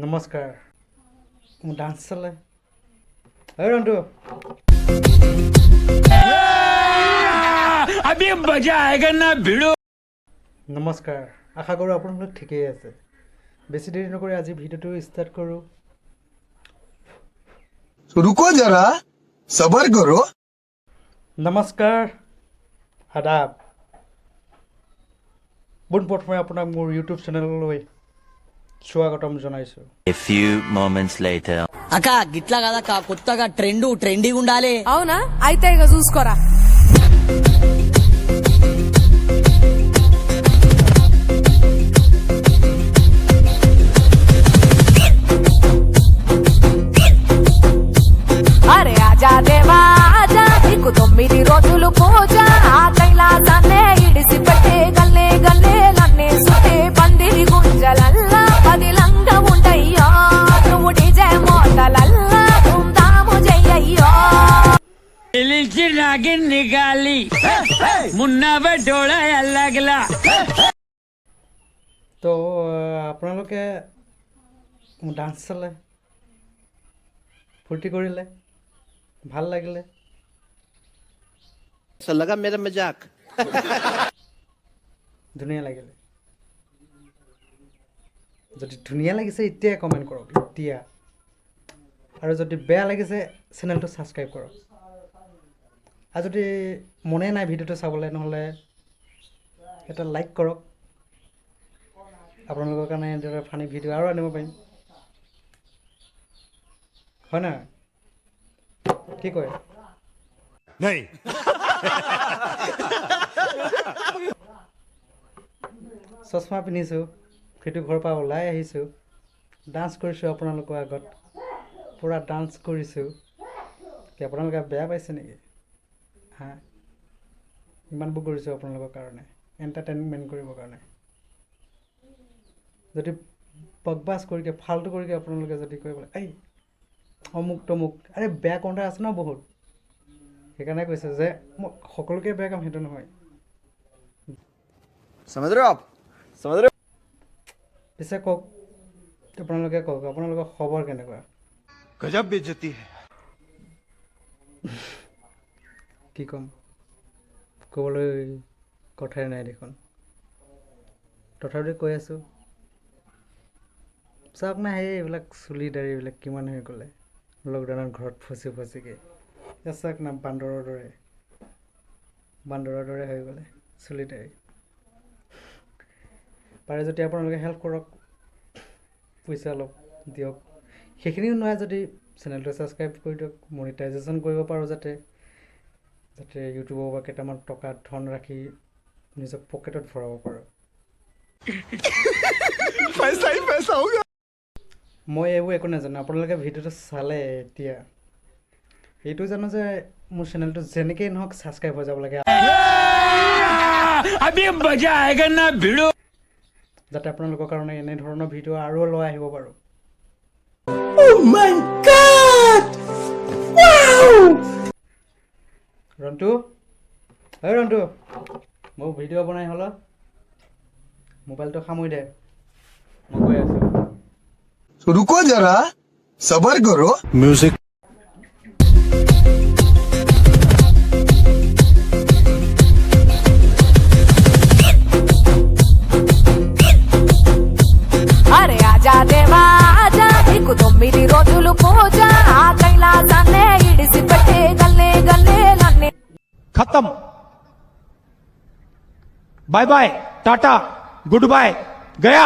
नमस्कार डांस चल रंटू अभी मजा आएगा ना भिड़ो नमस्कार आशा करूँ आप ठीके आछे बेसि देरी नक आज भिडिओ स्टार्ट करूँ रुको जरा सबर करो नमस्कार आदाब पोनप्रथमे आपनाक मोर यूट्यूब चेनेलলৈ स्वागतम जनाइছো A few moments later అక్క గిట్లా కదక్క కొత్తగా ట్రెండీగా ఉండాలి అవునా అయితే ఇక చూసుకోరా అరే ఆజా దేవా ఆజా నీకు 9 రోజులు పూజ ఆ కైలాసాన్నే ఇడిసి పెట్టే గల్లే గల్లేలన్నీ సుతే పందిరి గుంజలల్లా పదిలంగా ఉండయ్యా నువ్వు డిజే మోతలల్లా ధూమ్ధాము చెయ్యయ్యో इलिची नागिन निकाली मुन्ना पे डोला लगला तो আপোনালোকে ডান্স চালে ফূৰ্তি কৰিলে ভাল লাগিলে ऐसा लगा मेरा मजाक ধুনীয়া লাগিলে যদি ধুনীয়া লাগিছে এতিয়া কমেণ্ট কৰক এতিয়া আৰু যদি বেয়া লাগিছে চেনেলটো ছাবস্ক্ৰাইব কৰক আৰু যদি মনে নাই ভিডিঅ'টো চাবলৈ নহ'লে এটা লাইক কৰক আপোনালোকৰ কাৰণে এনেদৰে ফানি ভিডিঅ' আৰু আনিব পাৰিম হয় না কি কয় नहीं চশমা পিন্ধিছোঁ সেইটো ঘৰৰ পৰা ওলাই আহিছোঁ ডান্স কৰিছোঁ আপোনালোকৰ আগত পূৰা ডান্স কৰিছোঁ কি আপোনালোকে বেয়া পাইছে নেকি হা ইমানবোৰ কৰিছোঁ আপোনালোকৰ কাৰণে এণ্টাৰটেইনমেণ্ট কৰিবৰ কাৰণে যদি বকবাছ কৰিকে ফাল্টু কৰিকে আপোনালোকে যদি কৈ বোলে এই অমুক তমুক আৰে বেয়া কণ্টেণ্ট আছে ন বহুত সেইকাৰণে কৈছে যে মই সকলোকে বেয়া কাম সেইটো নহয় समझ रहे हो आप समझ रहे हो পিছে কওক আপোনালোকে কওক আপোনালোকৰ খবৰ কেনেকুৱা गजब बेइज्जती है কি ক'ম ক'বলৈ কথাই নাই দেখোন তথাপি কৈ আছোঁ চাওক না সেই এইবিলাক চুলি দাড়ি এইবিলাক কিমান হৈ গ'লে লকডাউনত ঘৰত ফচিকে চাওক না বান্দৰৰ দৰে হৈ গ'লে চুলি দাড়ি পাৰে যদি আপোনালোকে হেল্প কৰক পইচা অলপ দিয়ক সেইখিনিও নহয় যদি চেনেলটো ছাবস্ক্ৰাইব কৰি দিয়ক মনিটাইজেশ্যন কৰিব পাৰোঁ যাতে ইউটিউবৰ পৰা কেইটামান টকা ধন ৰাখি নিজৰ পকেটত ভৰাব পাৰোঁ पैसा ही पैसा होगा মই এইবোৰ একো নাজানো আপোনালোকে ভিডিঅ'টো চালে এতিয়া এইটো জানো যে মোৰ চেনেলটো যেনেকেই নহওক ছাবস্ক্ৰাইব হৈ যাব লাগে अभी मजा आएगा ना भिड़ो যাতে আপোনালোকৰ কাৰণে এনেধৰণৰ ভিডিঅ' আৰু লৈ আহিব পাৰোঁ ৰন্টু ঐ ৰন্টু মোক ভিডিঅ' বনাই হ'ল মোবাইলটো সামৰি দে মই কৈ আছোঁ रुको जरा सबर करो म्यूजिक అరే ఆజా దేవా ఆజా నీకు 9 రోజులు పూజ ఆ కైలాసాన్నే ఇడిసి పెట్టే గల్లే గల్లేలన్నీ खत्म bye bye tata goodbye गया